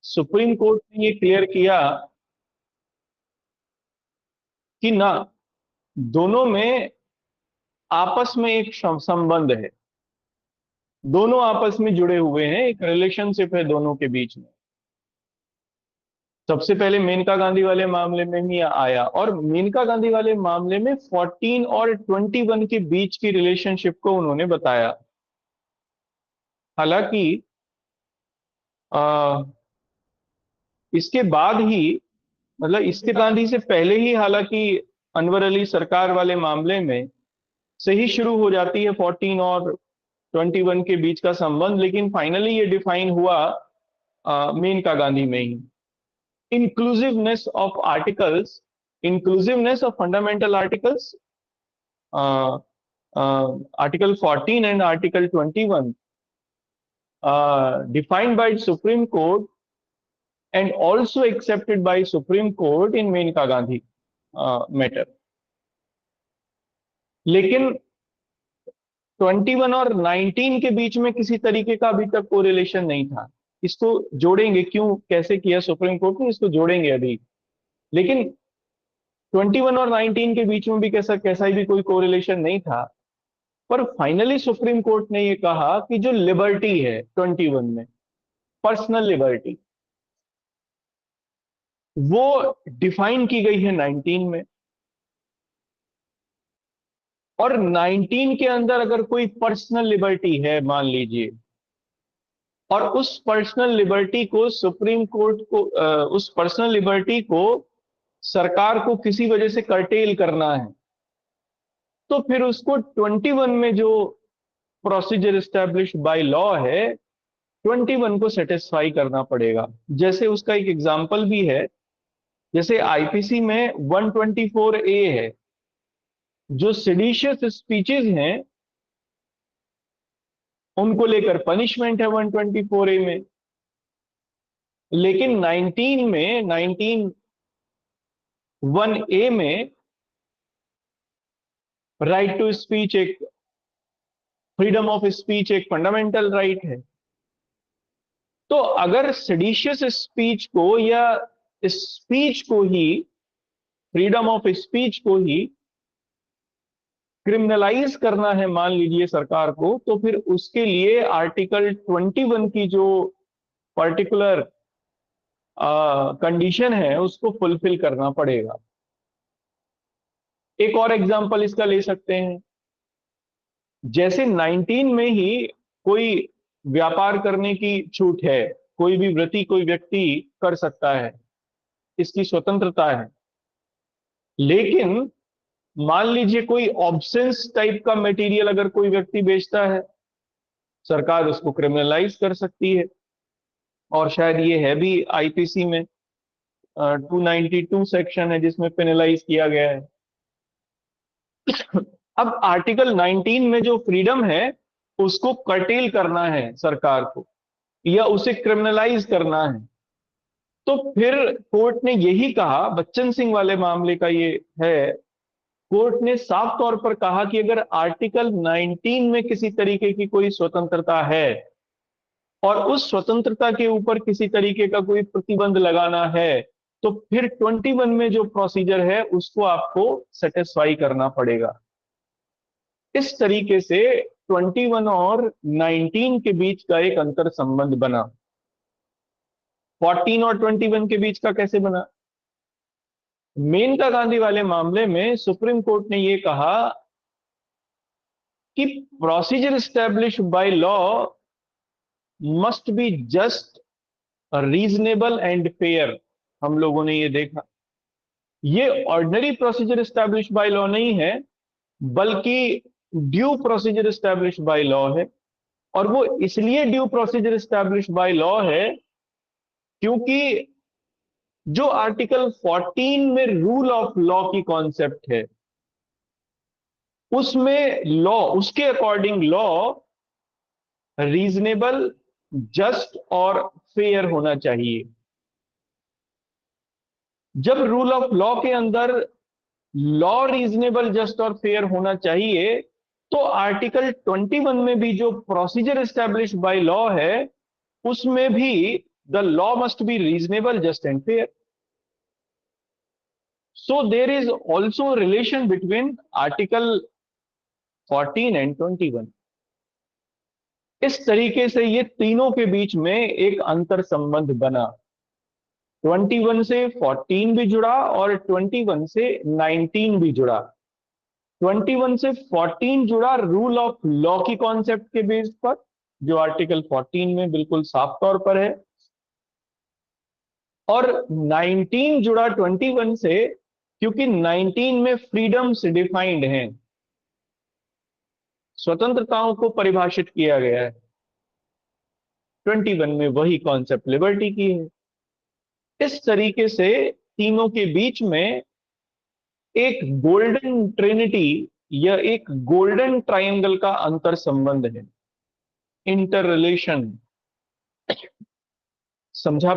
Supreme court ने ये clear किया कि ना, दोनों में आपस में एक संबंध है, दोनों आपस में जुड़े हुए हैं, एक रिलेशनशिप है दोनों के बीच में। सबसे पहले मेनका गांधी वाले मामले में ही आया, और मेनका गांधी वाले मामले में 14 और 21 के बीच की रिलेशनशिप को उन्होंने बताया। हालांकि आ, इसके बाद ही, मतलब इसके गांधी से पहले ही, हालांकि अनवर अली सरकार वाले मामले में से ही शुरू हो जाती है 14 और 21 के बीच का संबंध, लेकिन फाइनली ये डिफाइन हुआ मेनका गांधी में ही। inclusiveness of articles, inclusiveness of fundamental articles, uh, Article 14 and Article 21, defined by Supreme Court and also accepted by Supreme Court in Menka Gandhi matter. लेकिन 21 और 19 के बीच में किसी तरीके का अभी तक कोरिलेशन नहीं था। इसको जोड़ेंगे, क्यों कैसे किया सुप्रीम कोर्ट ने, इसको जोड़ेंगे अभी। लेकिन 21 और 19 के बीच में भी कैसा कैसा ही भी कोई कोरिलेशन नहीं था। पर फाइनली सुप्रीम कोर्ट ने ये कहा कि जो लिबर्टी है 21 में, पर्सनल लिबर्टी, वो डिफाइन की गई है 19 में। और 19 के अंदर अगर कोई पर्सनल लिबर्टी है, मान लीजिए, और उस पर्सनल लिबर्टी को सुप्रीम कोर्ट को उस पर्सनल लिबर्टी को सरकार को किसी वजह से कर्टेल करना है, तो फिर उसको 21 में जो प्रोसीजर एस्टेब्लिश बाय लॉ है, 21 को सेटिस्फाई करना पड़ेगा। जैसे उसका एक एग्जांपल भी है, जैसे आईपीसी में 124A है, जो सेडिशियस स्पीचेस हैं उनको लेकर पनिशमेंट है 124A में। लेकिन 19 में, 1A में राइट टू स्पीच, एक फ्रीडम ऑफ स्पीच एक फंडामेंटल राइट है। तो अगर सेडिशियस स्पीच को या स्पीच को ही, फ्रीडम ऑफ स्पीच को ही क्रिमिनलाइज करना है मान लीजिए सरकार को, तो फिर उसके लिए आर्टिकल 21 की जो पर्टिकुलर कंडीशन है उसको फुलफिल करना पड़ेगा। एक और एग्जांपल इसका ले सकते हैं, जैसे 19 में ही कोई व्यापार करने की छूट है, कोई भी वृत्ति कोई व्यक्ति कर सकता है, इसकी स्वतंत्रता है। लेकिन मान लीजिए कोई ऑब्सेंस टाइप का मटेरियल अगर कोई व्यक्ति बेचता है, सरकार उसको क्रिमिनलाइज कर सकती है, और शायद ये है भी आईपीसी में 292 सेक्शन है जिसमें पेनलाइज किया गया है। अब आर्टिकल 19 में जो फ्रीडम है उसको कर्टेल करना है सरकार को, या उसे क्रिमिनलाइज करना है, तो फिर कोर्ट ने यही कहा, बच्चन सिंह वाले मामले का ये है, कोर्ट ने साफ तौर पर कहा कि अगर आर्टिकल 19 में किसी तरीके की कोई स्वतंत्रता है और उस स्वतंत्रता के ऊपर किसी तरीके का कोई प्रतिबंध लगाना है, तो फिर 21 में जो प्रोसीजर है उसको आपको सेटिस्फाई करना पड़ेगा। इस तरीके से 21 और 19 के बीच का एक अंतर संबंध बना। 14 और 21 के बीच का कैसे बना? मेनका गांधी वाले मामले में सुप्रीम कोर्ट ने यह कहा कि procedure establish by law must be just, reasonable and fair. हम लोगों ने ये देखा, ये ordinary procedure establish by law नहीं है, बल्कि due procedure establish by law है। और वो इसलिए due procedure establish by law है क्योंकि जो आर्टिकल 14 में रूल ऑफ लॉ की कॉन्सेप्ट है, उसमें लॉ, उसके अकॉर्डिंग लॉ रीजनेबल, जस्ट और फेयर होना चाहिए। जब रूल ऑफ लॉ के अंदर लॉ रीजनेबल, जस्ट और फेयर होना चाहिए, तो आर्टिकल 21 में भी जो प्रोसीजर एस्टेब्लिश बाय लॉ है उसमें भी the law must be reasonable, just and fair. So there is also a relation between Article 14 and 21. इस तरीके से ये तीनों के बीच में एक अंतर संबंध बना. 21 से 14 भी जुड़ा और 21 से 19 भी जुड़ा. 21 से 14 जुड़ा रूल ऑफ लॉ की कॉन्सेप्ट के बेस पर, जो आर्टिकल 14 में बिल्कुल साफ तौर पर है, और 19 जुड़ा 21 से क्योंकि 19 में फ्रीडम्स डिफाइंड हैं, स्वतंत्रताओं को परिभाषित किया गया है. 21 में वही कॉन्सेप्ट लिबर्टी की है. इस तरीके से तीनों के बीच में एक गोल्डन ट्रिनिटी या एक गोल्डन ट्रायंगल का अंतर संबंध है, इंटर रिलेशन. समझा?